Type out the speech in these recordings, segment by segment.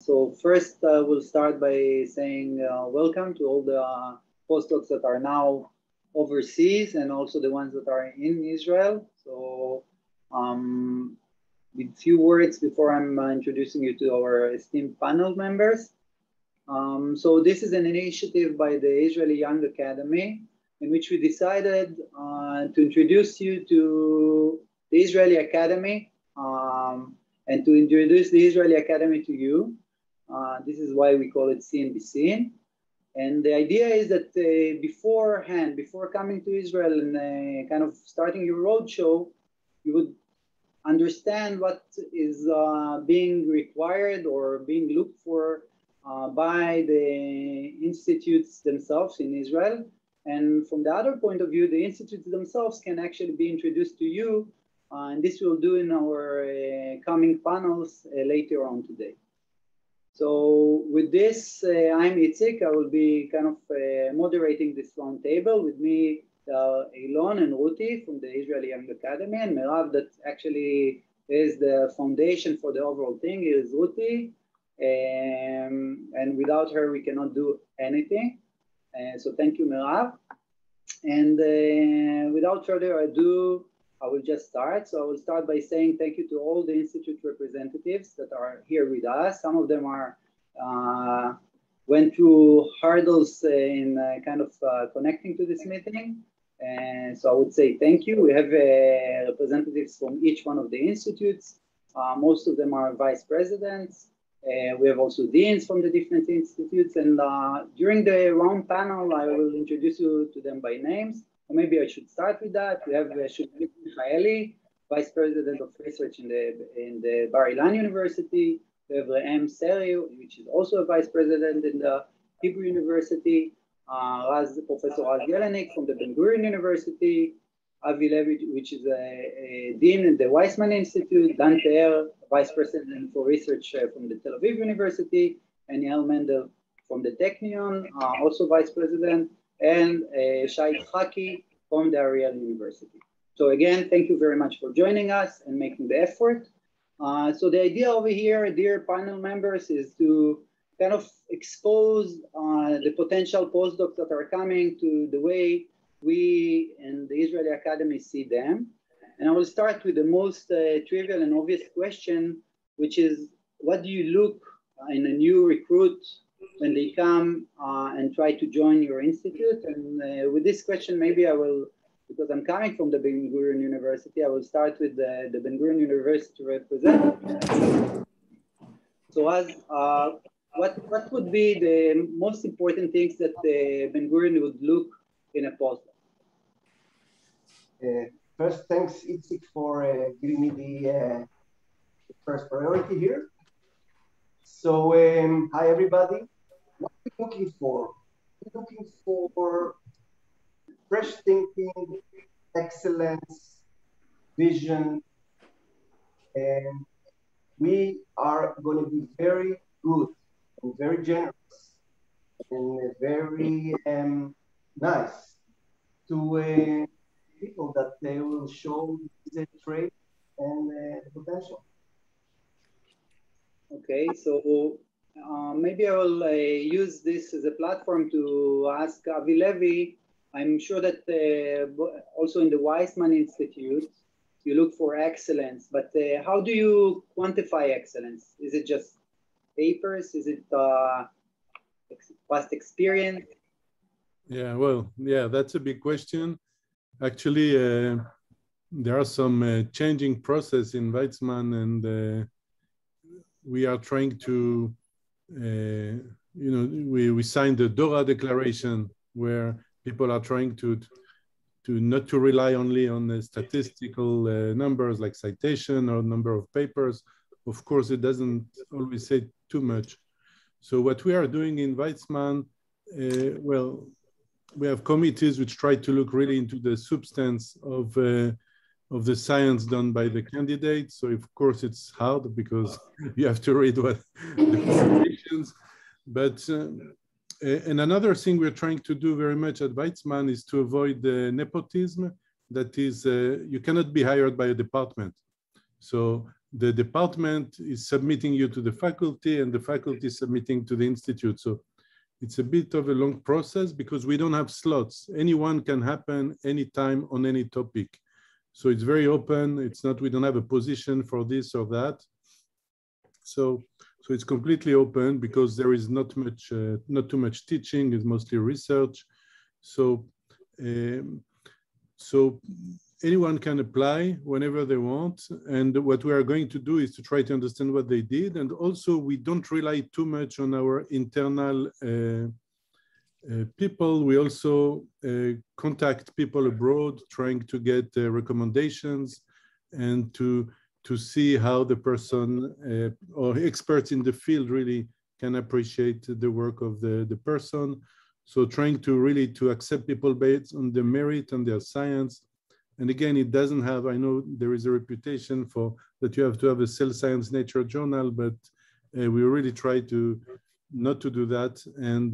So first, we'll start by saying welcome to all the postdocs that are now overseas and also the ones that are in Israel. So with few words before I'm introducing you to our esteemed panel members. So this is an initiative by the Israeli Young Academy in which we decided to introduce you to the Israeli Academy and to introduce the Israeli Academy to you. This is why we call it CNBC. And the idea is that beforehand, before coming to Israel and kind of starting your roadshow, you would understand what is being required or being looked for by the institutes themselves in Israel. And from the other point of view, the institutes themselves can actually be introduced to you. And this we'll do in our coming panels later on today. So with this, I'm Itzik. I will be kind of moderating this round table. With me, Elon and Ruti from the Israeli Young Academy, and Merav, that actually is the foundation for the overall thing, is Ruti. And without her, we cannot do anything. So thank you, Merav. And without further ado, I will just start. So I will start by saying thank you to all the Institute representatives that are here with us. Some of them are went through hurdles in kind of connecting to this meeting. And so I would say thank you. We have representatives from each one of the institutes. Most of them are vice presidents. We have also deans from the different institutes. And during the round panel, I will introduce you to them by names. Or maybe I should start with that. We have Shulchhan Michaeli, Vice President of Research in the Bar Ilan University. We have Reem Seri, which is also a Vice President in the Hebrew University. Professor Raz Jelinek from the Ben Gurion University. Avi Levi, which is a Dean in the Weizmann Institute. Dan Teher, Vice President for Research from the Tel Aviv University. And Yael Mendel from the Technion, also Vice President. And Shai Chaki from the Ariel University. So again, thank you very much for joining us and making the effort. So the idea over here, dear panel members, is to kind of expose the potential postdocs that are coming to the way we in the Israeli Academy see them. And I will start with the most trivial and obvious question, which is, what do you look in a new recruit when they come and try to join your institute? And with this question, maybe I will, because I'm coming from the Ben Gurion University, I will start with the Ben Gurion University representative. So as what would be the most important things that Ben Gurion would look in a postdoc? First, thanks, Itzik, for giving me the first priority here. So, hi, everybody. What are we looking for? We're looking for fresh thinking, excellence, vision, and we are going to be very good and very generous and very nice to people that they will show the trait and the potential. Okay, so maybe I will use this as a platform to ask Avi Levi. I'm sure that also in the Weizmann Institute, you look for excellence, but how do you quantify excellence? Is it just papers? Is it past experience? Yeah, well, yeah, that's a big question. Actually, there are some changing process in Weizmann, and we are trying to, we signed the Dora Declaration, where people are trying to not to rely only on the statistical numbers like citation or number of papers. Of course, it doesn't always say too much. So what we are doing in Weizmann, well, we have committees which try to look really into the substance of the science done by the candidates. So of course it's hard because you have to read what the publications. But and another thing we're trying to do very much at Weizmann is to avoid the nepotism. That is, you cannot be hired by a department. So the department is submitting you to the faculty and the faculty is submitting to the institute. So it's a bit of a long process because we don't have slots. Anyone can happen anytime on any topic. So it's very open. It's not, we don't have a position for this or that. So it's completely open because there is not too much teaching. It's mostly research. So anyone can apply whenever they want. And what we are going to do is to try to understand what they did. And also we don't rely too much on our internal people. We also contact people abroad, trying to get recommendations and to see how the person or experts in the field really can appreciate the work of the person. So trying to really to accept people based on the merit and their science. And again, it doesn't have, I know there is a reputation for that you have to have a Cell Science Nature journal, but we really try to not to do that. And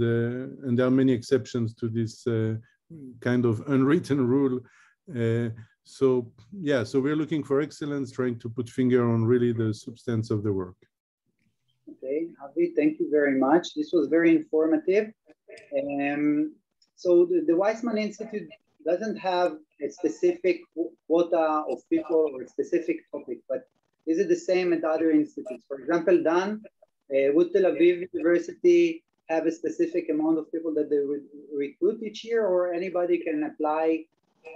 there are many exceptions to this kind of unwritten rule. So we're looking for excellence, trying to put finger on really the substance of the work. Okay, Avi, thank you very much. This was very informative. So the Weizmann Institute doesn't have a specific quota of people or a specific topic, but is it the same at other institutes? For example, Dan, would Tel Aviv University have a specific amount of people that they would recruit each year, or anybody can apply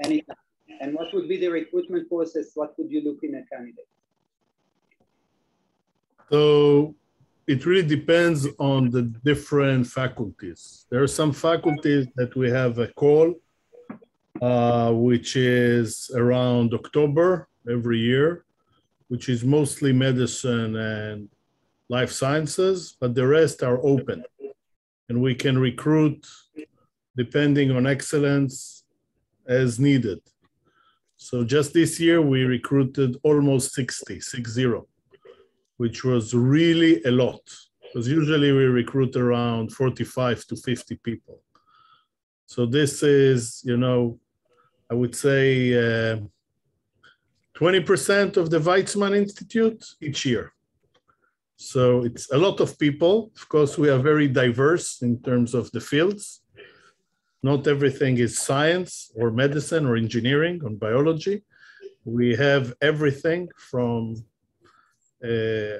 anytime? And what would be the recruitment process? What would you look in a candidate? So it really depends on the different faculties. There are some faculties that we have a call, which is around October every year, which is mostly medicine and life sciences, but the rest are open. And we can recruit depending on excellence as needed. So just this year, we recruited almost 60, which was really a lot. Because usually we recruit around 45 to 50 people. So this is, I would say 20% of the Weizmann Institute each year. So it's a lot of people. Of course, we are very diverse in terms of the fields. Not everything is science or medicine or engineering or biology. We have everything from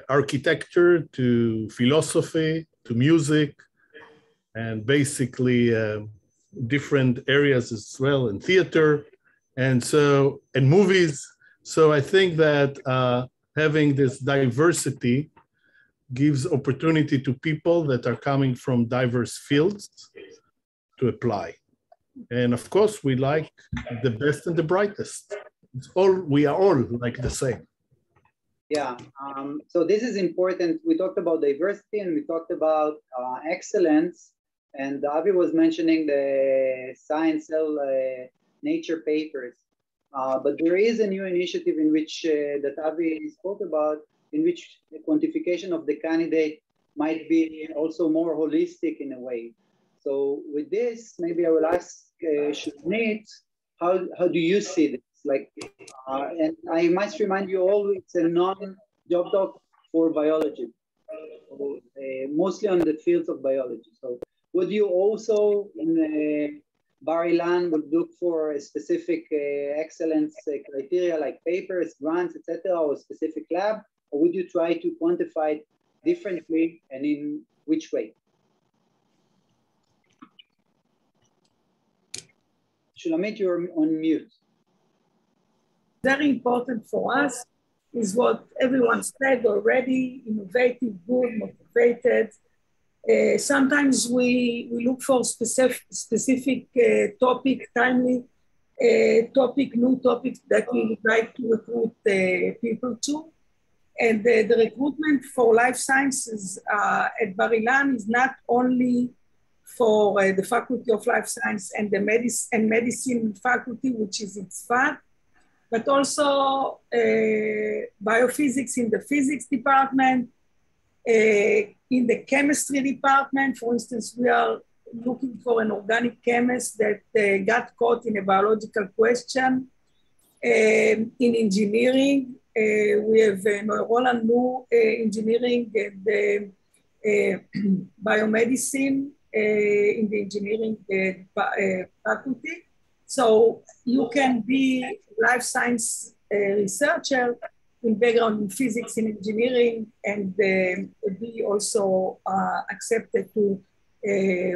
architecture to philosophy to music and basically different areas as well, and theater and movies. So I think that having this diversity gives opportunity to people that are coming from diverse fields to apply. And of course, we like the best and the brightest. We are all like the same. Yeah, so this is important. We talked about diversity and we talked about excellence. And Avi was mentioning the Science Cell Nature papers. But there is a new initiative in which that Avi spoke about, in which the quantification of the candidate might be also more holistic in a way. So with this, maybe I will ask Shulamit, how do you see this? And I must remind you all, it's a non-job doc for biology, so, mostly on the fields of biology. So would you also in Bar Ilan would look for a specific excellence criteria like papers, grants, etc., or a specific lab, or would you try to quantify it differently, and in which way? Shulamit, you're on mute. Very important for us is what everyone said already: innovative, good, motivated. Sometimes we look for specific topic, timely topic, new topics that we would like to recruit people to. And the recruitment for life sciences at Bar Ilan is not only for the Faculty of Life Science and the Medicine faculty, which is its FAD, but also biophysics in the physics department, in the chemistry department. For instance, we are looking for an organic chemist that got caught in a biological question. In engineering, we have neuronal new engineering and biomedicine in the engineering faculty. So you can be life science researcher in background in physics and engineering and be also accepted to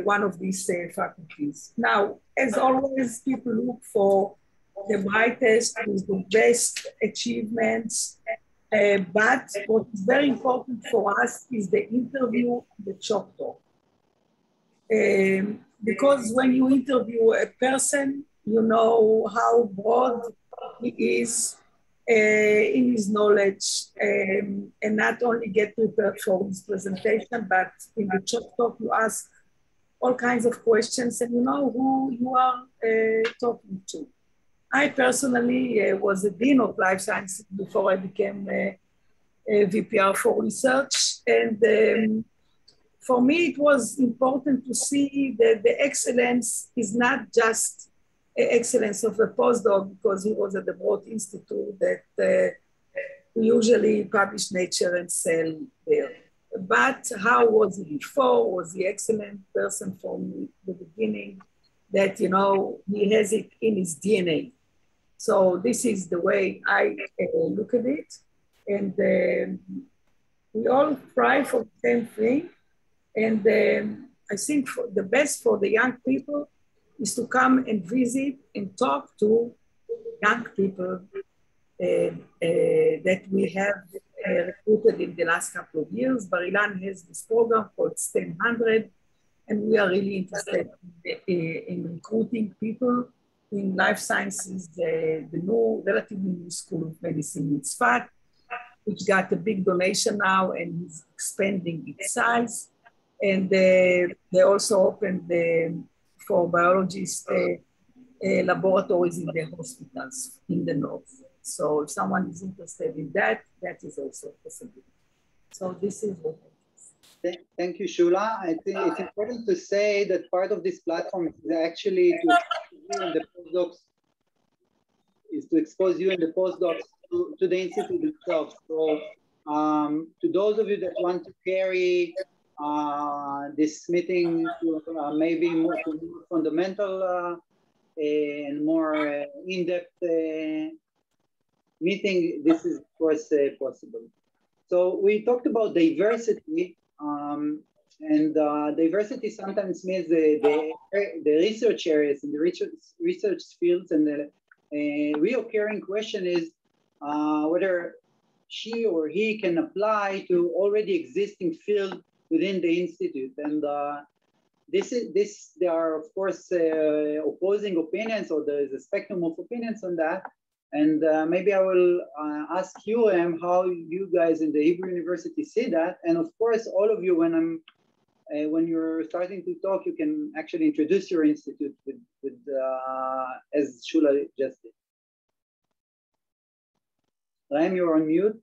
one of these faculties. Now, as always, people look for the brightest with the best achievements, but what is very important for us is the interview, the shop talk. Because when you interview a person, you know how broad he is in his knowledge, and not only get prepared for his presentation, but in the shop talk you ask all kinds of questions and you know who you are talking to. I personally was a dean of life sciences before I became a VPR for research, and for me it was important to see that the excellence is not just excellence of a postdoc because he was at the Broad Institute that we usually publish Nature and Cell there. But how was he before? Was he excellent person from the beginning that, you know, he has it in his DNA. So this is the way I look at it. And we all strive for the same thing. And I think the best for the young people is to come and visit and talk to young people that we have recruited in the last couple of years. Bar-Ilan has this program called STEM 100, and we are really interested in recruiting people in life sciences, the new, relatively new School of Medicine in Tzfat, which got a big donation now and is expanding its size. And they also opened for biologists laboratories in the hospitals in the north. So if someone is interested in that, that is also a possibility. So this is what it is. Thank you, Shula. I think it's important to say that part of this platform is actually to expose you and the postdocs to the institute itself. So to those of you that want to carry this meeting to maybe more fundamental and more in-depth meeting, this is of course possible. So we talked about diversity, and diversity sometimes means the research areas and the research fields, and the reoccurring question is whether she or he can apply to already existing field within the institute. And there are of course opposing opinions, or there is a spectrum of opinions on that. And maybe I will ask you, how you guys in the Hebrew University see that. And of course, all of you, when you're starting to talk, you can actually introduce your institute with as Shula just did. Raim, you're on mute.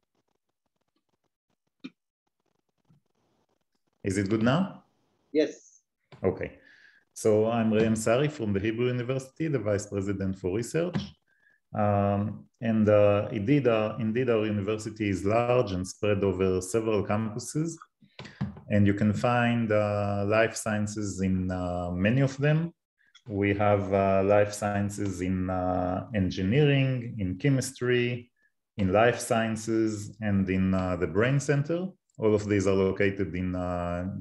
Is it good now? Yes. Okay. So I'm Raim Sari from the Hebrew University, the Vice President for Research. Indeed, our university is large and spread over several campuses, and you can find life sciences in many of them. We have life sciences in engineering, in chemistry, in life sciences, and in the Brain Center. All of these are located in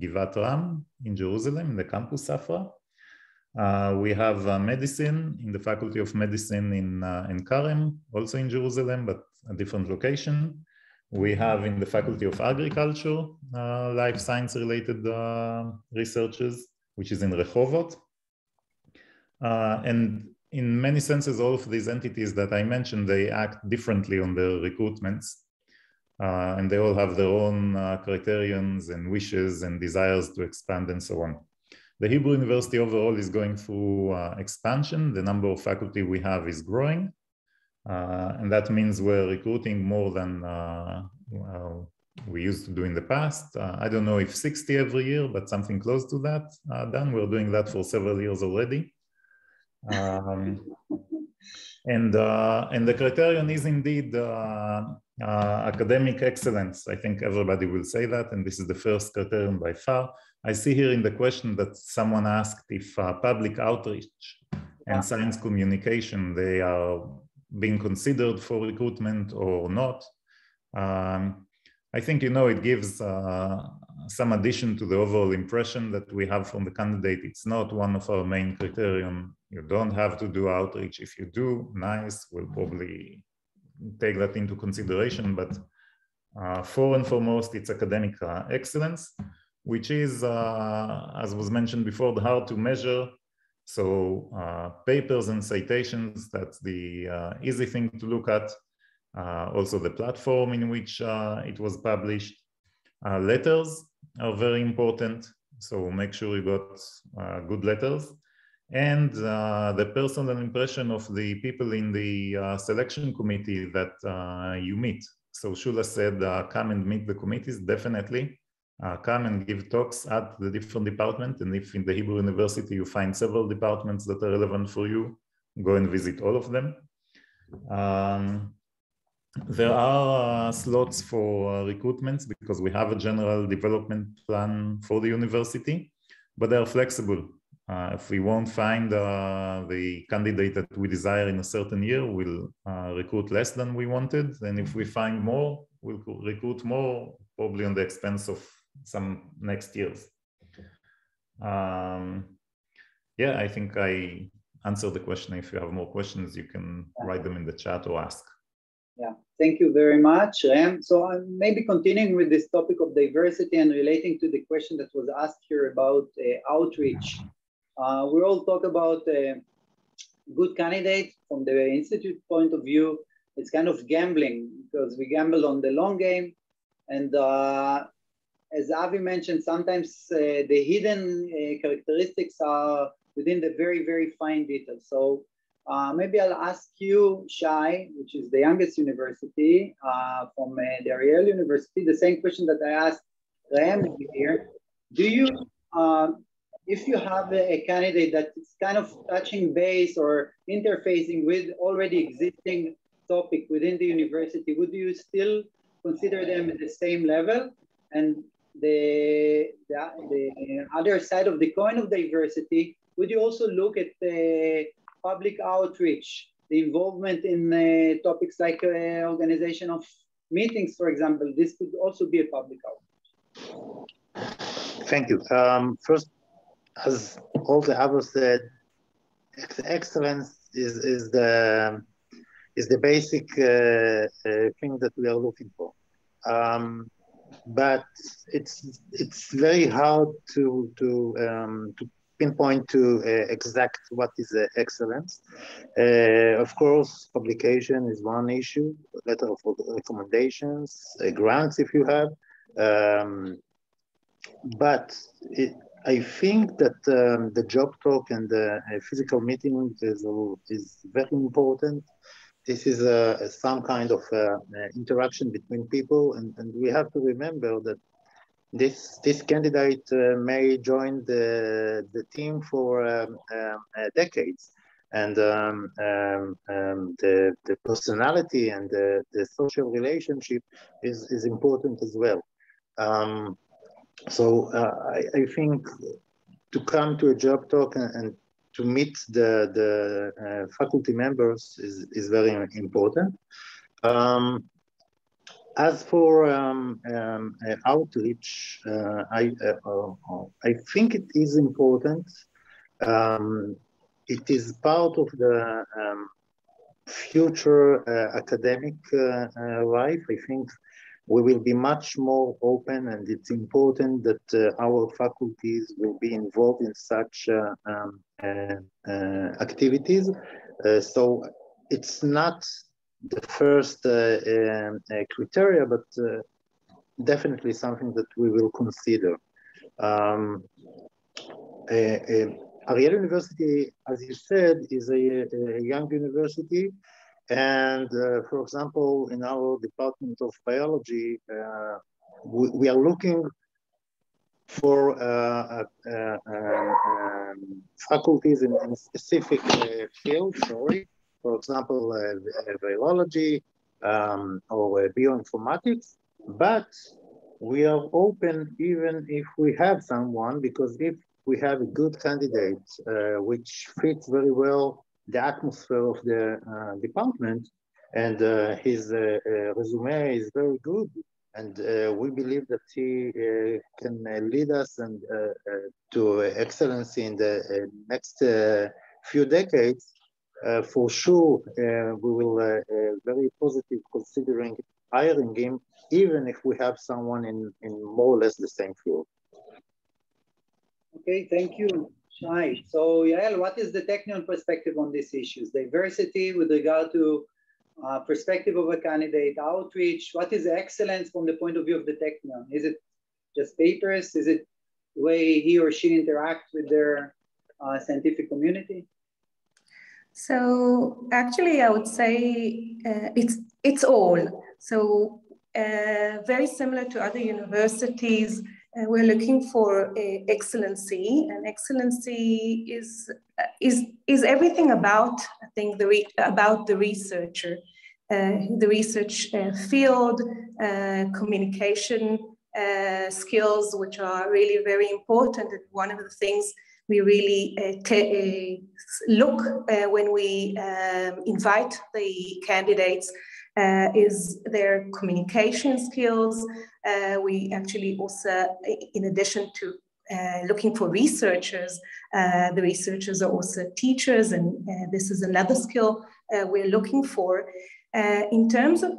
Givat Ram in Jerusalem, in the campus Safra. We have medicine in the Faculty of Medicine in Karem, also in Jerusalem, but a different location. We have in the Faculty of Agriculture life science related researches, which is in Rehovot. And in many senses, all of these entities that I mentioned, they act differently on their recruitments. And they all have their own criterions and wishes and desires to expand and so on. The Hebrew University overall is going through expansion. The number of faculty we have is growing. And that means we're recruiting more than we used to do in the past. I don't know if 60 every year, but something close to that done. We're doing that for several years already. And the criterion is indeed academic excellence. I think everybody will say that, and this is the first criterion by far. I see here in the question that someone asked if public outreach and science communication, they are being considered for recruitment or not. I think, you know, it gives some addition to the overall impression that we have from the candidate. It's not one of our main criterion. You don't have to do outreach. If you do, nice, we'll probably take that into consideration, but for and foremost, it's academic excellence, which is, as was mentioned before, hard to measure. So papers and citations, that's the easy thing to look at. Also the platform in which it was published. Letters are very important, so make sure you got good letters. And the personal impression of the people in the selection committee that you meet. So Shula said, come and meet the committees, definitely. Come and give talks at the different departments. And if in the Hebrew University you find several departments that are relevant for you, go and visit all of them. There are slots for recruitments because we have a general development plan for the university, but they are flexible. If we won't find the candidate that we desire in a certain year, we'll recruit less than we wanted. And if we find more, we'll recruit more, probably on the expense of some next years. Yeah, I think I answered the question. If you have more questions, you can write them in the chat or ask. Yeah, thank you very much, Rem. So I'm maybe continuing with this topic of diversity and relating to the question that was asked here about outreach. We all talk about good candidates from the institute point of view. It's kind of gambling because we gamble on the long game. And as Avi mentioned, sometimes the hidden characteristics are within the very, very fine details. So maybe I'll ask you, Shai, which is the youngest university from the Ariel University, the same question that I asked Rem here. Do you, if you have a candidate that is kind of touching base or interfacing with already existing topic within the university, would you still consider them at the same level? And the other side of the coin of diversity, would you also look at the public outreach, the involvement in topics like organization of meetings, for example? This could also be a public outreach. Thank you. First, as all the others said, excellence is the basic thing that we are looking for. But it's very hard to pinpoint to exact what is excellence. Of course, publication is one issue, letter of recommendations, grants if you have. But I think that the job talk and the physical meeting is very important. This is some kind of interaction between people, and we have to remember that this candidate may join the team for decades, and the personality and the social relationship is important as well. So I think to come to a job talk and to meet the faculty members is very important. As for outreach, I think it is important. It is part of the future academic life. I think we will be much more open, and it's important that our faculties will be involved in such activities. So it's not the first criteria, but definitely something that we will consider. Ariel University, as you said, is a young university. And for example, in our department of biology, we are looking for faculties in specific fields, for example, virology, or bioinformatics, but we are open even if we have someone, because if we have a good candidate which fits very well the atmosphere of the department, and his resume is very good, and we believe that he can lead us and to excellency in the next few decades, for sure we will very positive considering hiring him, even if we have someone in more or less the same field. Okay, thank you, Shai. So Yael, what is the Technion perspective on these issues? Diversity with regard to perspective of a candidate, outreach, what is excellence from the point of view of the Technion? Is it just papers? Is it the way he or she interacts with their scientific community? So actually, I would say it's all. So very similar to other universities, we're looking for excellency, and excellency is everything about, I think, about the researcher, the research field, communication skills, which are really very important. And one of the things we really look when we invite the candidates is their communication skills. We actually also, in addition to looking for researchers, the researchers are also teachers, and this is another skill we're looking for. In terms of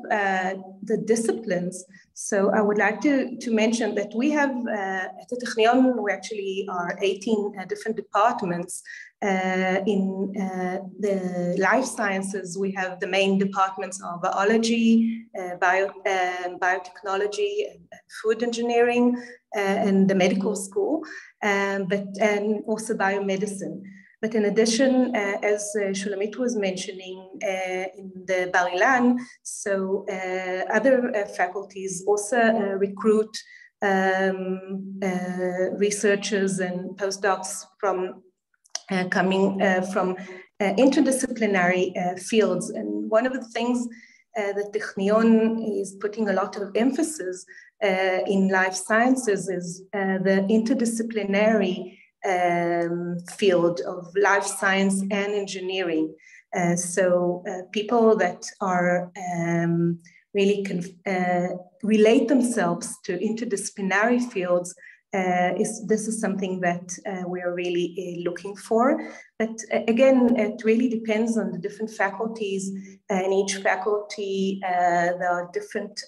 the disciplines, so I would like to mention that we have at the Technion, we actually are 18 different departments. In the life sciences, we have the main departments of biology, biotechnology, and food engineering, and the medical school, and also biomedicine. But in addition, as Shulamit was mentioning, in the Bar Ilan, so other faculties also recruit researchers and postdocs from coming from interdisciplinary fields. And one of the things that Technion is putting a lot of emphasis in life sciences is the interdisciplinary field of life science and engineering. So people that are really relate themselves to interdisciplinary fields, this is something that we are really looking for. But again, it really depends on the different faculties. In each faculty, there are different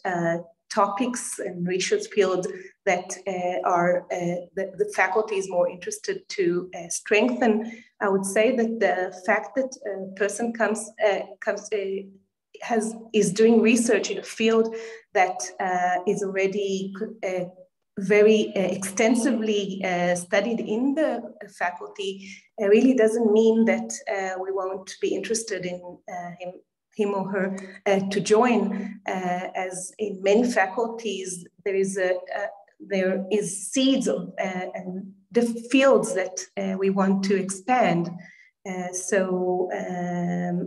topics and research fields that are the faculty is more interested to strengthen. I would say that the fact that a person is doing research in a field that is already very extensively studied in the faculty really doesn't mean that we won't be interested in him or her to join, as in many faculties there is seeds of the fields that we want to expand. So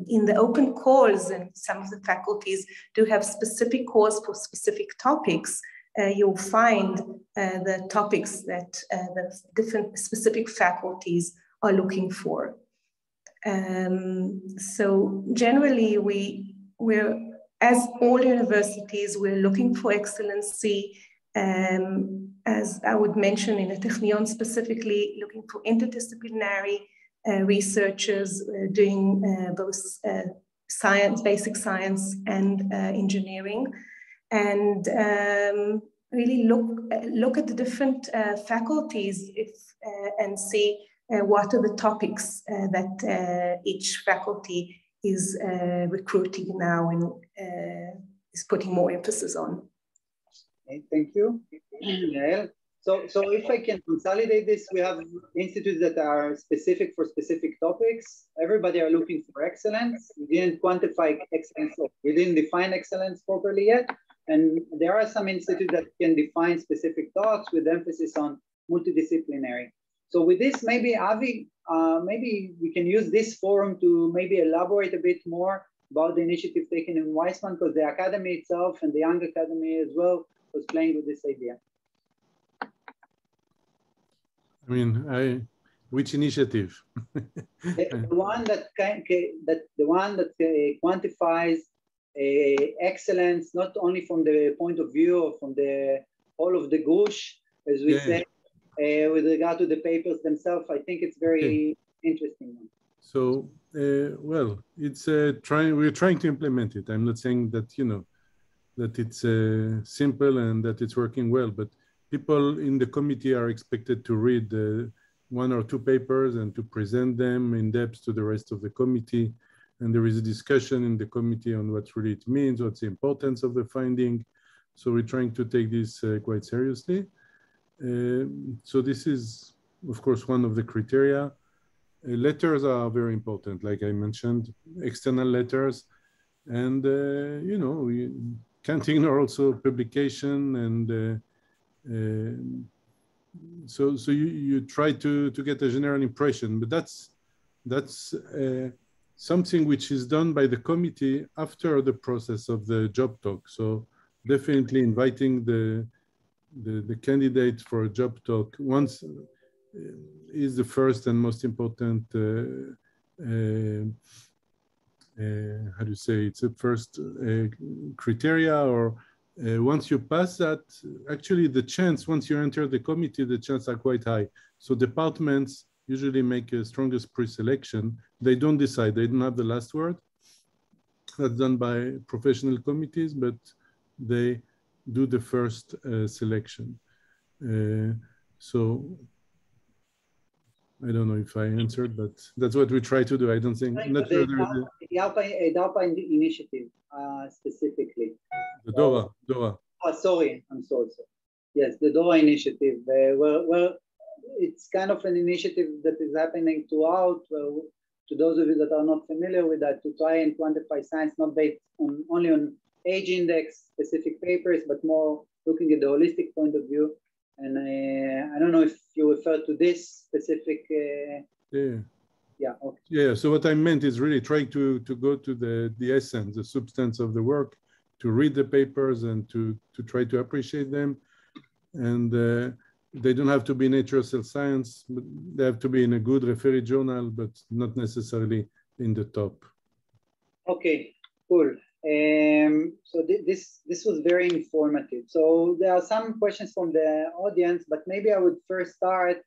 in the open calls, and some of the faculties do have specific calls for specific topics, you'll find the topics that the different specific faculties are looking for. So generally, we're, as all universities, we're looking for excellency. As I would mention in the Technion specifically, looking for interdisciplinary researchers doing both science, basic science, and engineering, and really look at the different faculties and see what are the topics that each faculty is recruiting now and is putting more emphasis on. Okay, thank you, Yael. So if I can consolidate this, we have institutes that are specific for specific topics. Everybody are looking for excellence. We didn't quantify excellence, we didn't define excellence properly yet. And there are some institutes that can define specific talks with emphasis on multidisciplinary. So with this, maybe Avi, maybe we can use this forum to maybe elaborate a bit more about the initiative taken in Weizmann, because the academy itself and the young academy as well was playing with this idea. I mean, which initiative? the one that quantifies excellence, not only from the point of view of from the whole of the gush, as we say, with regard to the papers themselves. I think it's very interesting one. So, well, it's we're trying to implement it. I'm not saying that, that it's simple and that it's working well, but people in the committee are expected to read one or two papers and to present them in depth to the rest of the committee. And there is a discussion in the committee on what really it means, what's the importance of the finding. So we're trying to take this quite seriously. So this is, of course, one of the criteria. Letters are very important, like I mentioned, external letters. And, we can't ignore also publication. And so you try to get a general impression, but that's something which is done by the committee after the process of the job talk. So definitely inviting the candidate for a job talk once is the first and most important, how do you say, it's a first criteria, or once you pass that, actually the chance, once you enter the committee, the chances are quite high. So departments usually make a strongest pre-selection. They don't decide, they don't have the last word. That's done by professional committees, but they do the first selection. So I don't know if I answered, but that's what we try to do. I don't think, not sure there is the DARPA initiative specifically. the DORA. Oh, sorry, I'm sorry. Yes, the DORA initiative, where it's kind of an initiative that is happening throughout, to those of you that are not familiar with that, to try and quantify science, not based only on age index, specific papers, but more looking at the holistic point of view. And I don't know if you refer to this specific. Yeah. Okay. Yeah. So what I meant is really trying to go to the essence, the substance of the work, to read the papers and to try to appreciate them. And they don't have to be Nature Cell Science, but they have to be in a good referee journal, but not necessarily in the top. Okay, cool. So this was very informative. So there are some questions from the audience, but maybe I would first start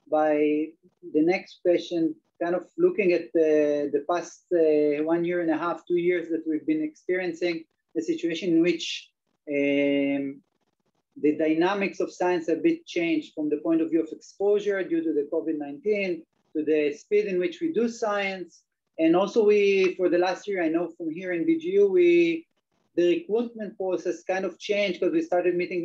by the next question, kind of looking at the past 1.5 years, 2 years that we've been experiencing, the situation in which the dynamics of science have been changed from the point of view of exposure due to the COVID-19, to the speed in which we do science. And also for the last year, I know from here in BGU, the recruitment process kind of changed because we started meeting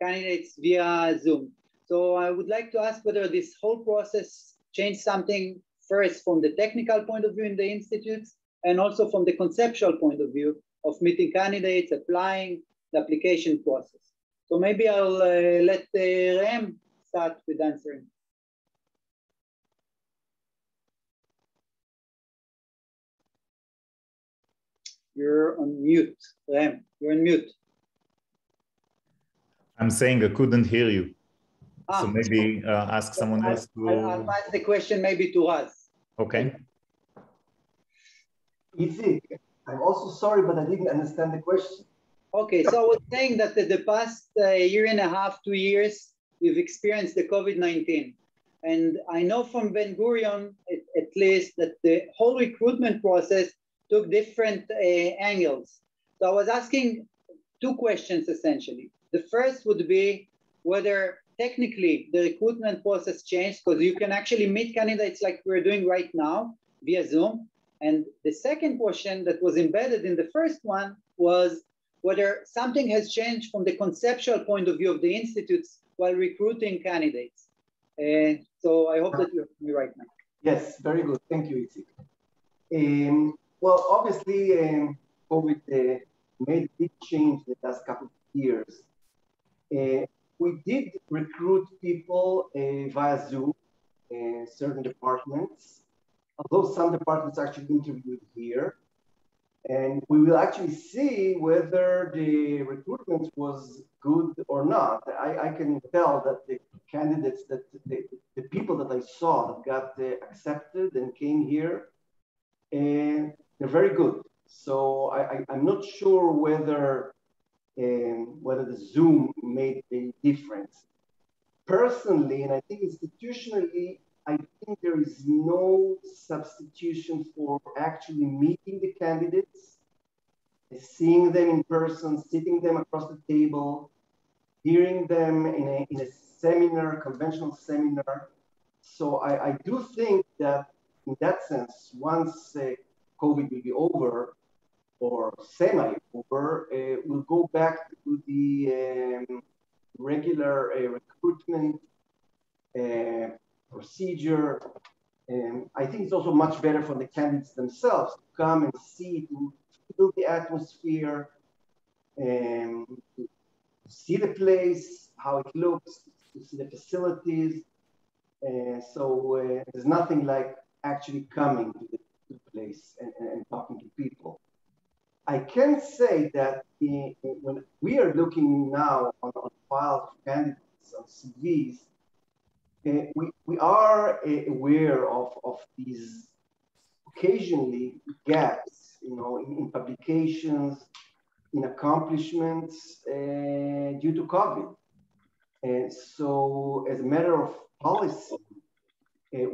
candidates via Zoom. So I would like to ask whether this whole process changed something first from the technical point of view in the institutes, and also from the conceptual point of view of meeting candidates, applying the application process. So maybe I'll let Rem start with answering. You're on mute, Rem. You're on mute. I'm saying I couldn't hear you. So maybe ask someone else to... I'll pass the question maybe to us. Okay. Easy. I'm also sorry, but I didn't understand the question. Okay, so I was saying that the past 1.5 years, 2 years, we've experienced the COVID-19. And I know from Ben Gurion, at least, that the whole recruitment process took different angles. So I was asking 2 questions, essentially. The first would be whether technically the recruitment process changed, because you can actually meet candidates like we're doing right now via Zoom. And the second question that was embedded in the first one was whether something has changed from the conceptual point of view of the institutes while recruiting candidates. So I hope that you hear me right now. Yes, very good. Thank you, Itzik. Well, obviously, COVID made a big change the last couple of years. We did recruit people via Zoom, certain departments, although some departments actually interviewed here. And we will actually see whether the recruitment was good or not. I can tell that the candidates, that the people that I saw that got accepted and came here, and they're very good. So I'm not sure whether the Zoom made a difference. Personally, and I think institutionally, I think there is no substitution for actually meeting the candidates, seeing them in person, sitting them across the table, hearing them in a seminar, conventional seminar. So I do think that in that sense, once COVID will be over, or semi-over, we'll go back to the regular recruitment procedure. I think it's also much better for the candidates themselves to come and see, to feel the atmosphere, and to see the place, how it looks, to see the facilities. So there's nothing like actually coming to the place and talking to people. I can say that when we are looking now on files of candidates, on CVs, we are aware of these occasionally gaps, in publications, in accomplishments due to COVID. And so as a matter of policy,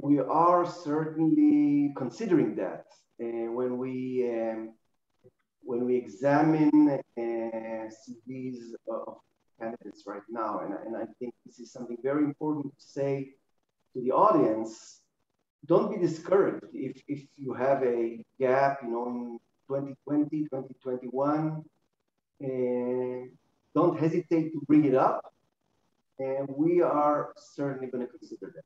we are certainly considering that when we examine CVs of candidates right now. And I think this is something very important to say to the audience. Don't be discouraged if you have a gap, in 2020, 2021. Don't hesitate to bring it up. And we are certainly going to consider that.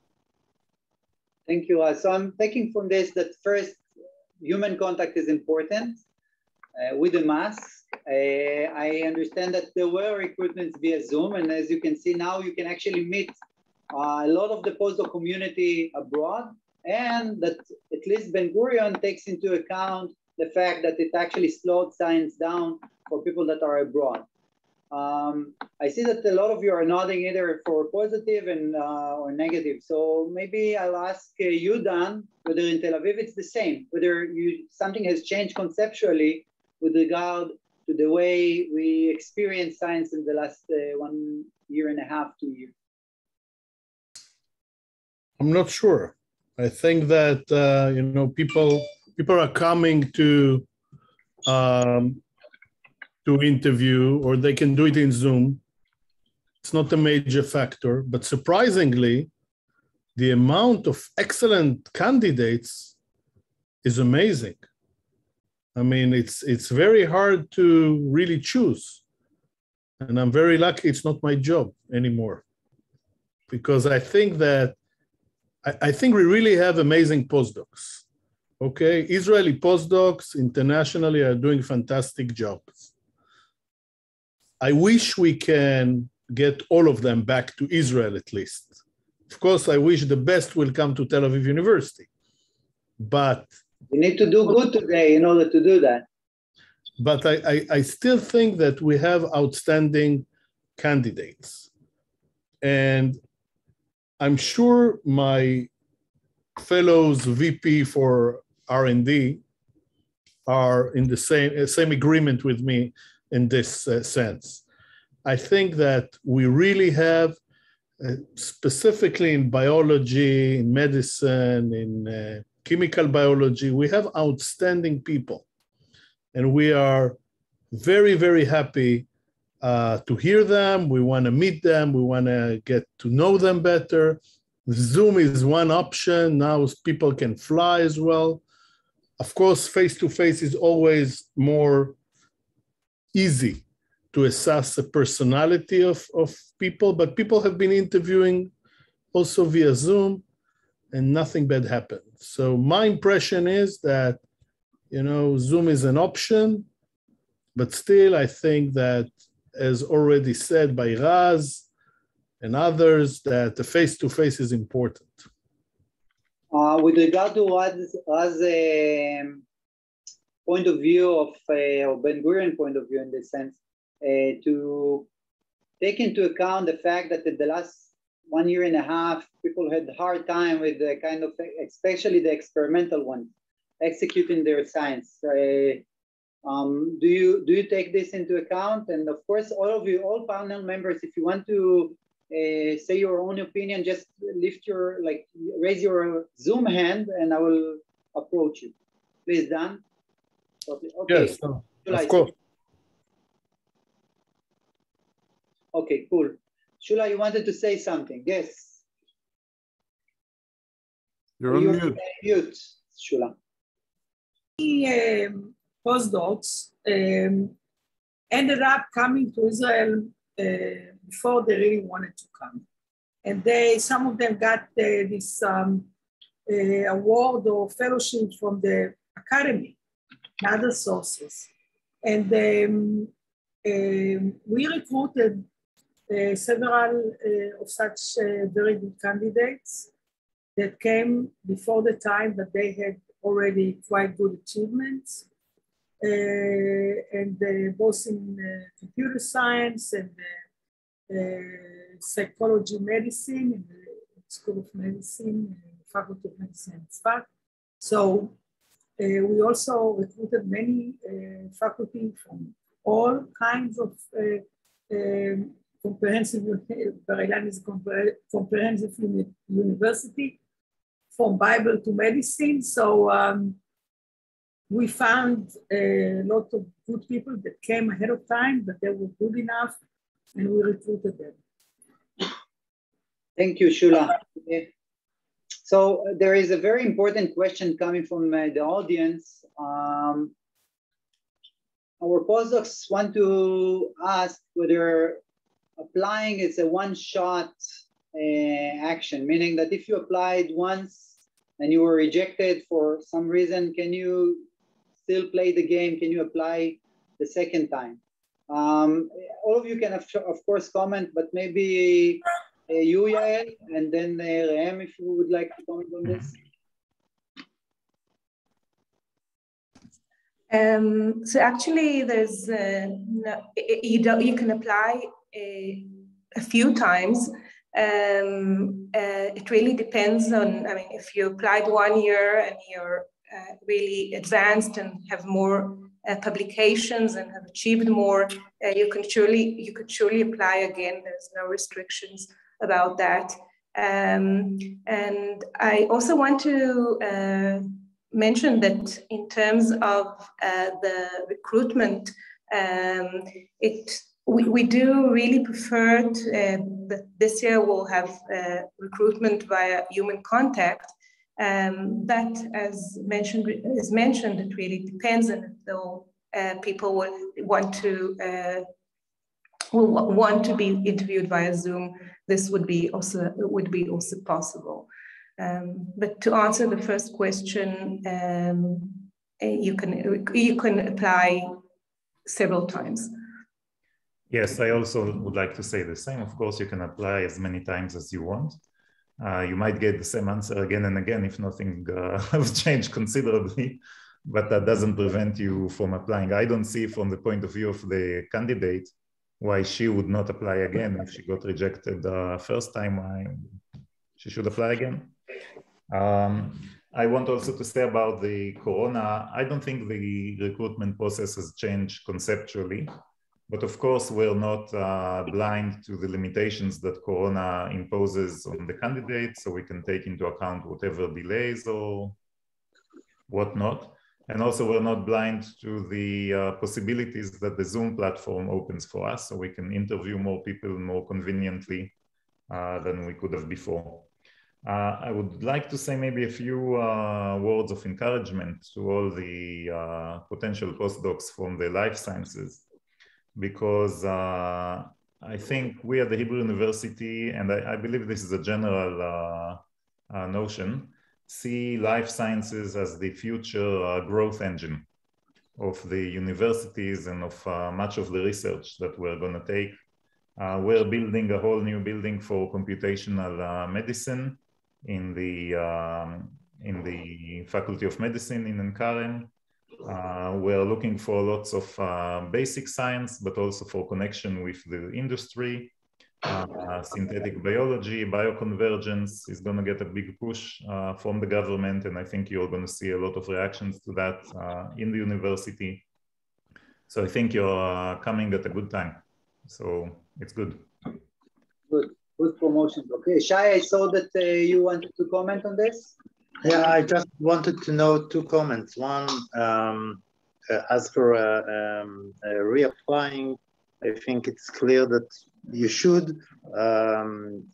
Thank you. So I'm taking from this that first, human contact is important with the mask. I understand that there were recruitments via Zoom, and as you can see now, you can actually meet a lot of the postdoc community abroad, and that at least Ben-Gurion takes into account the fact that it actually slowed science down for people that are abroad. I see that a lot of you are nodding either for positive and or negative. So maybe I'll ask you, Dan, whether in Tel Aviv it's the same, whether something has changed conceptually with regard to the way we experience science in the last 1.5 years, 2 years. I'm not sure. I think that people are coming to interview, or they can do it in Zoom. It's not a major factor, but surprisingly, the amount of excellent candidates is amazing. I mean, it's very hard to really choose. And I'm very lucky it's not my job anymore. Because I think we really have amazing postdocs. Okay, Israeli postdocs internationally are doing fantastic jobs. I wish we can get all of them back to Israel at least. Of course, I wish the best will come to Tel Aviv University, but you need to do good today in order to do that. But I still think that we have outstanding candidates. And I'm sure my fellows VP for R&D are in the same agreement with me in this sense. I think that we really have, specifically in biology, in medicine, in chemical biology, we have outstanding people. And we are very, very happy to hear them. We want to meet them. We want to get to know them better. Zoom is one option. Now people can fly as well. Of course, face-to-face is always more easy to assess the personality of people, but people have been interviewing also via Zoom and nothing bad happened. So my impression is that, Zoom is an option, but still I think that, as already said by Raz and others, that the face-to-face is important. With regard to Raz's point of view of or Ben-Gurion point of view in this sense, to take into account the fact that in the last 1.5 years, people had a hard time with the kind of, especially the experimental ones, executing their science. Do you take this into account? And of course, all of you, all panel members, if you want to say your own opinion, just lift your, raise your Zoom hand and I will approach you. Please, Dan. Okay. Yes, of course. Okay, cool. Shula, you wanted to say something? Yes. You're on mute. Mute, Shula. Postdocs ended up coming to Israel before they really wanted to come. And some of them got this award or fellowship from the academy and other sources. And we recruited several of such very good candidates that came before the time that they had already quite good achievements. And both in computer science and psychology, medicine, in the School of Medicine, Faculty of Medicine in Tzfat. So we also recruited many faculty from all kinds of comprehensive, Bar-Ilan is a comprehensive university, from Bible to medicine. So we found a lot of good people that came ahead of time, but they were good enough, and we recruited them. Thank you, Shula. So there is a very important question coming from the audience. Our postdocs want to ask whether applying is a one-shot action, meaning that if you applied once and you were rejected for some reason, can you still play the game? Can you apply the second time? All of you can, of course, comment, but maybe you, Yael, and then Rehem, if you would like to comment on this. So actually, there's you can apply a few times. It really depends on, I mean, if you applied 1 year and you're really advanced and have more publications and have achieved more, you could surely apply again. There's no restrictions about that. And I also want to mention that in terms of the recruitment, we do really prefer that this year we'll have recruitment via human contact. But as mentioned, it really depends, and though people will want to be interviewed via Zoom, this would be also possible. But to answer the first question, you can apply several times. Yes, I also would like to say the same. Of course, you can apply as many times as you want. You might get the same answer again and again if nothing has changed considerably, but that doesn't prevent you from applying. I don't see from the point of view of the candidate why she would not apply again. If she got rejected the first time, she should apply again. I want also to say about the corona, I don't think the recruitment process has changed conceptually. But of course, we're not blind to the limitations that Corona imposes on the candidates, so we can take into account whatever delays or whatnot. And also, we're not blind to the possibilities that the Zoom platform opens for us, so we can interview more people more conveniently than we could have before. I would like to say maybe a few words of encouragement to all the potential postdocs from the life sciences, because I think we at the Hebrew University, and I believe this is a general notion, see life sciences as the future growth engine of the universities and of much of the research that we're going to take. We're building a whole new building for computational medicine in the Faculty of Medicine in Eden Karen. We're looking for lots of basic science, but also for connection with the industry. Synthetic biology, bioconvergence is going to get a big push from the government, and I think you're going to see a lot of reactions to that in the university. So I think you're coming at a good time. So it's good. Good promotion. Okay, Shai, I saw that you wanted to comment on this. Yeah, I just wanted to know two comments. One, as for reapplying, I think it's clear that you should,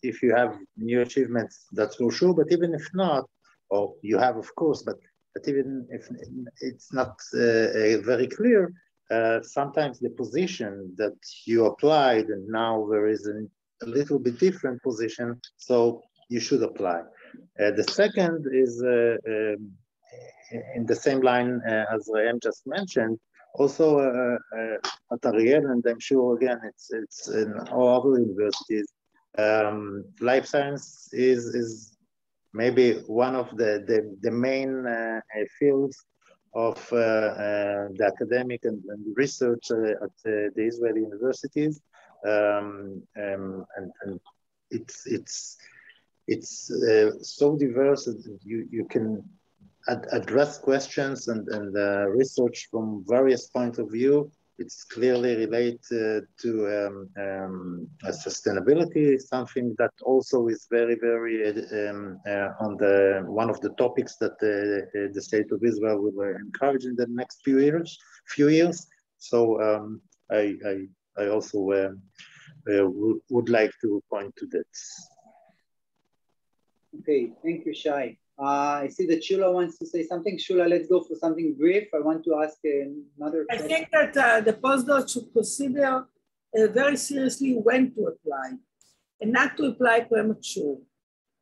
if you have new achievements, that's for sure. But even if not, or you have, of course, but even if it's not very clear, sometimes the position that you applied and now there is a little bit different position, so you should apply. The second is in the same line as Raem just mentioned, also at Ariel, and I'm sure again it's in all other universities, life science is maybe one of the main fields of the academic and research at the Israeli universities, and it's so diverse that you can address questions and research from various points of view. It's clearly related to sustainability, something that also is very, very on one of the topics that the State of Israel will encourage in the next few years. So I also would like to point to that. Okay, thank you, Shai. I see that Shula wants to say something. Shula, let's go for something brief. I want to ask another question. I think that the postdoc should consider very seriously when to apply and not to apply premature.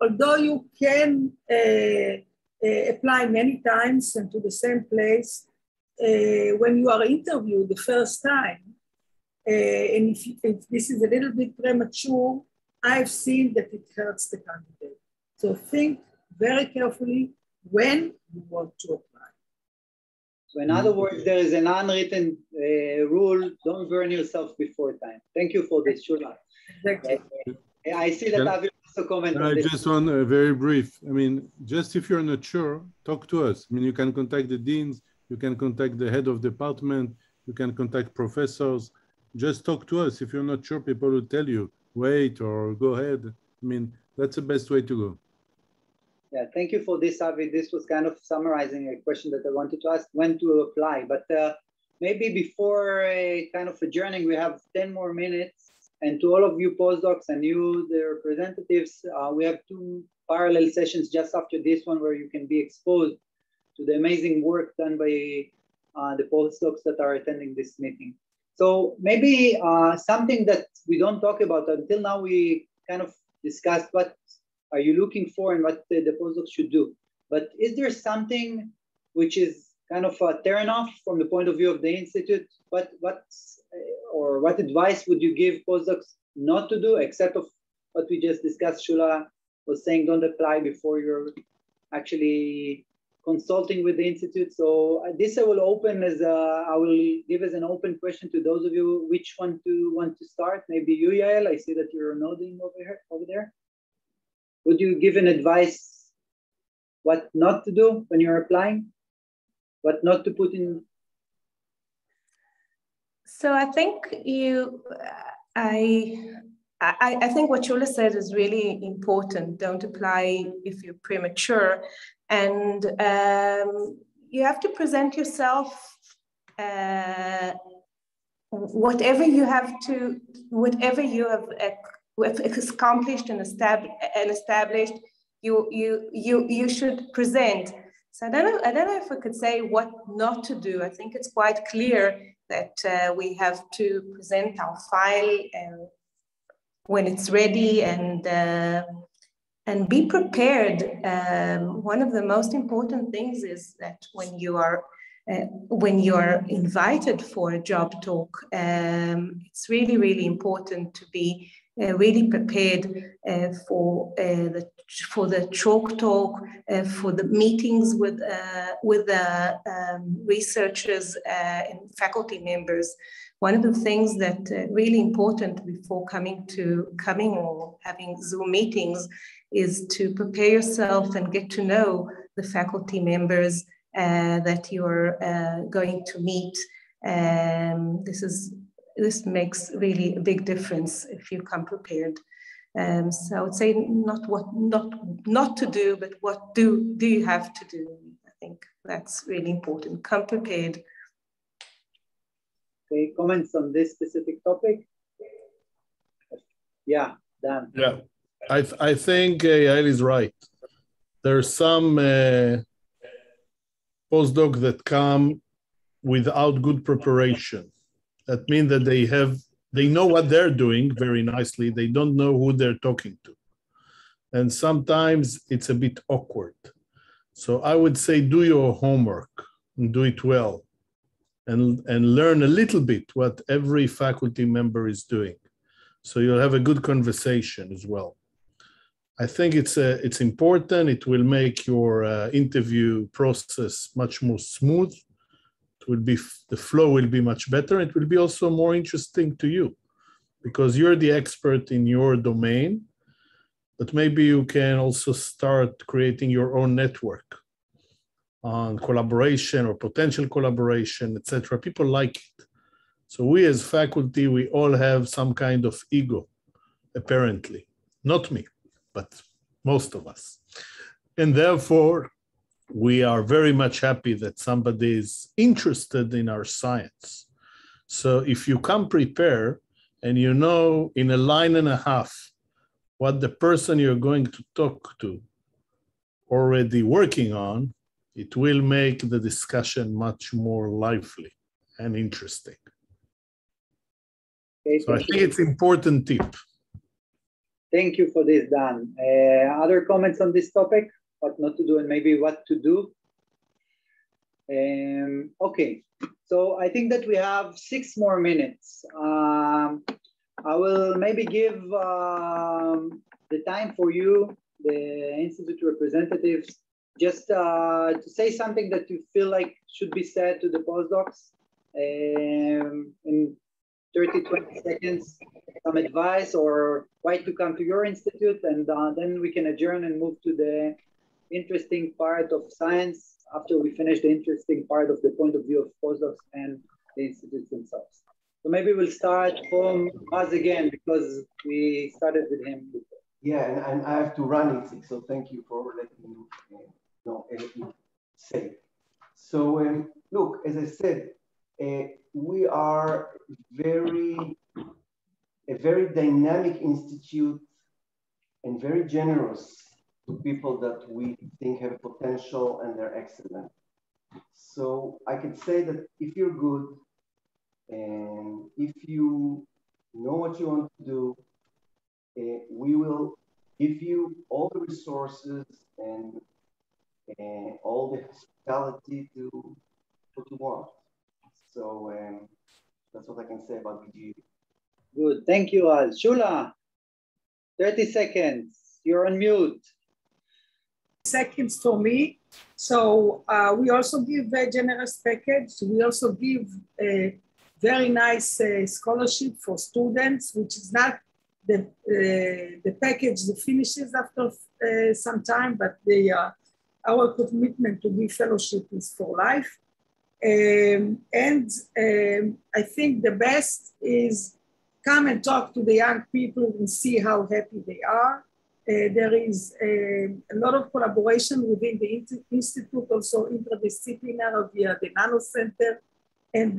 Although you can apply many times and to the same place, when you are interviewed the first time, and if this is a little bit premature, I've seen that it hurts the candidate. So think very carefully when you want to apply. So in other words, there is an unwritten rule, don't burn yourself before time. Thank you for this, Shula. Exactly. I see that I will also comment on this. I just want very brief. I mean, just if you're not sure, talk to us. I mean, you can contact the deans, you can contact the head of department, you can contact professors. Just talk to us. If you're not sure, people will tell you, wait or go ahead. I mean, that's the best way to go. Yeah, thank you for this, Avi. This was kind of summarizing a question that I wanted to ask, when to apply. But maybe before kind of adjourning, we have 10 more minutes. And to all of you postdocs and you, the representatives, we have 2 parallel sessions just after this one where you can be exposed to the amazing work done by the postdocs that are attending this meeting. So maybe something that we don't talk about until now, we kind of discussed what are you looking for and what the postdocs should do. But is there something which is kind of a turn off from the point of view of the Institute? What advice would you give postdocs not to do, except of what we just discussed? Shula was saying, don't apply before you're actually consulting with the Institute. So this I will open as I will give as an open question to those of you which one to want to start. Maybe you, Yael. I see that you're nodding over there. Would you give an advice what not to do when you're applying? What not to put in? So I think I think what Shula said is really important. Don't apply if you're premature, and you have to present yourself. Whatever you have accomplished and established, you should present. So I don't know if I could say what not to do. I think it's quite clear that we have to present our file when it's ready and be prepared. One of the most important things is that when you are invited for a job talk, it's really, really important to be really prepared for the chalk talk, for the meetings with the researchers and faculty members. One of the things that really important before coming or having Zoom meetings is to prepare yourself and get to know the faculty members that you're going to meet. This makes really a big difference if you come prepared. So I would say not to do, but what do you have to do? I think that's really important. Come prepared. Okay, comments on this specific topic? Yeah, Dan. Yeah, I think Yael is right. There's some postdocs that come without good preparation. That means that they know what they're doing very nicely. They don't know who they're talking to. And sometimes it's a bit awkward. So I would say do your homework and do it well and learn a little bit what every faculty member is doing. So you'll have a good conversation as well. I think it's important. It will make your interview process much more smooth. The flow will be much better. It will be also more interesting to you because you're the expert in your domain, but maybe you can also start creating your own network on collaboration or potential collaboration, etc. People like it. So we as faculty, we all have some kind of ego, apparently. Not me, but most of us. And therefore, we are very much happy that somebody is interested in our science. So if you come prepare and you know in a line and a half what the person you're going to talk to already working on, it will make the discussion much more lively and interesting. Okay, so I think it's an important tip. Thank you for this, Dan. Other comments on this topic? What not to do and maybe what to do? Okay, so I think that we have 6 more minutes. I will maybe give the time for you, the Institute representatives, just to say something that you feel like should be said to the postdocs in 30, 20 seconds, some advice or why to come to your institute, and then we can adjourn and move to the interesting part of science after we finish the interesting part of the point of view of postdocs and the institutes themselves. So maybe we'll start from Buzz again because we started with him before. Yeah, and I have to run it, so thank you for letting me know everything say. So look, as I said, we are a very dynamic institute and very generous to people that we think have potential and they're excellent. So I can say that if you're good and if you know what you want to do, we will give you all the resources and all the hospitality to what you want. So that's what I can say about BGU. Good, thank you, Al. Shula, 30 seconds, you're on mute. Seconds for me. So we also give a generous package. We also give a very nice scholarship for students, which is not the package that finishes after some time, but our commitment to give fellowship is for life. And I think the best is come and talk to the young people and see how happy they are. There is a lot of collaboration within the institute, also interdisciplinary via the Nano Center, and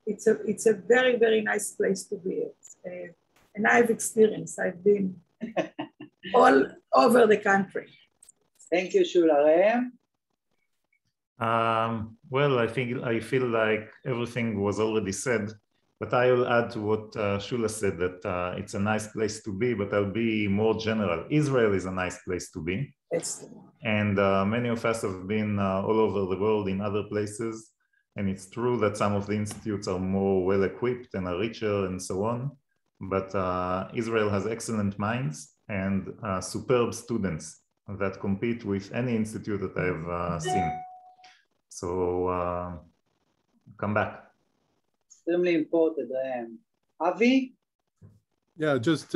it's a very, very nice place to be at. And I've experienced, I've been all over the country. Thank you, Shula. Well, I feel like everything was already said. But I will add to what Shula said, that it's a nice place to be, but I'll be more general. Israel is a nice place to be. And many of us have been all over the world in other places. And it's true that some of the institutes are more well-equipped and are richer and so on. but Israel has excellent minds and superb students that compete with any institute that I've seen. So come back. Extremely important. Avi? Yeah, just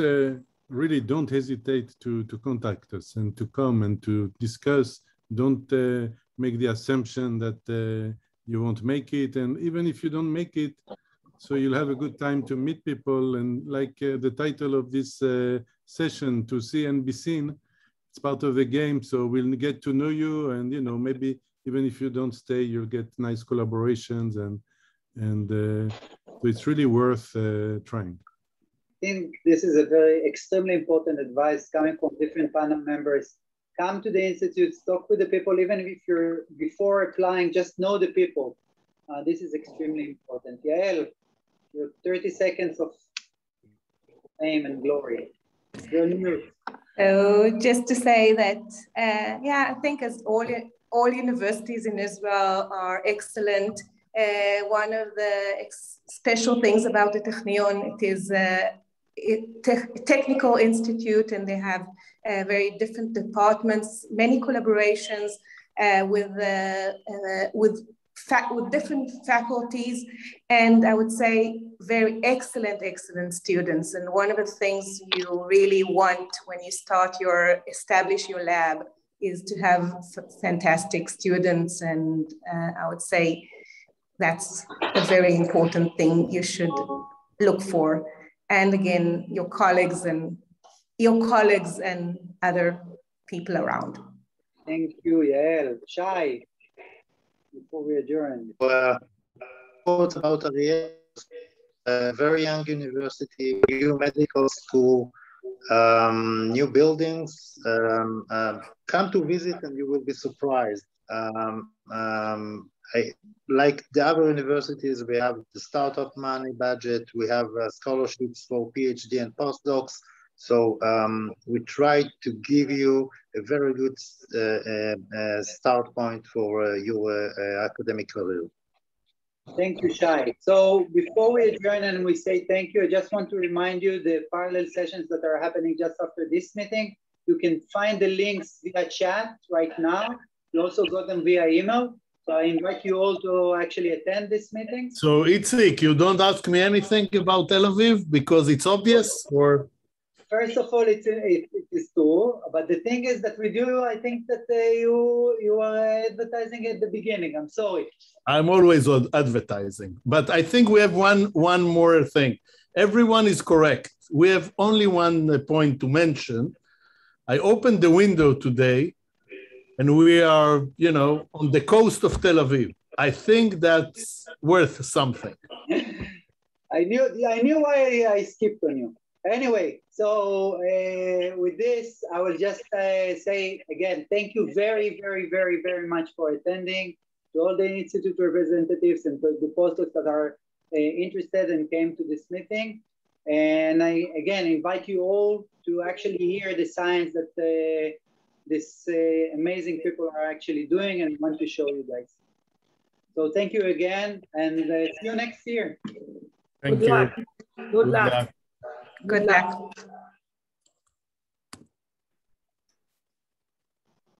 really don't hesitate to contact us and to come and to discuss. Don't make the assumption that you won't make it. And even if you don't make it, so you'll have a good time to meet people. And like the title of this session, to see and be seen, it's part of the game. So we'll get to know you, and maybe even if you don't stay, you'll get nice collaborations, and so it's really worth trying. I think this is a very extremely important advice coming from different panel members. Come to the institutes, talk with the people, even if you're before applying, just know the people. This is extremely important. Yael, your 30 seconds of fame and glory. You're new. So just to say that, I think as all universities in Israel are excellent. One of the special things about the Technion, it is a technical institute, and they have very different departments, many collaborations with different faculties, and I would say very excellent students. And one of the things you really want when you establish your lab is to have fantastic students, and I would say that's a very important thing you should look for. And again, your colleagues and other people around. Thank you, Yael. Shai, before we adjourn. What about Ariel? A very young university, new medical school, new buildings. Come to visit and you will be surprised. Like the other universities, we have the startup money budget, we have scholarships for PhD and postdocs. So we try to give you a very good start point for your academic career. Thank you, Shai. So before we adjourn and we say thank you, I just want to remind you the parallel sessions that are happening just after this meeting. You can find the links via chat right now. You also got them via email. So I invite you all to actually attend this meeting. So Itzik, you don't ask me anything about Tel Aviv because it's obvious, or? First of all, it is true, but the thing is that with you, I think that you are advertising at the beginning. I'm sorry. I'm always advertising, but I think we have one more thing. Everyone is correct. We have only one point to mention. I opened the window today, and we are, on the coast of Tel Aviv. I think that's worth something. I knew why I skipped on you. Anyway, so with this, I will just say again, thank you very, very, very, very much for attending, to all the institute representatives and to the postdocs that are interested and came to this meeting. And I, again, invite you all to actually hear the science that this amazing people are actually doing and want to show you guys. So thank you again, and see you next year. Thank you. Good luck. Good luck.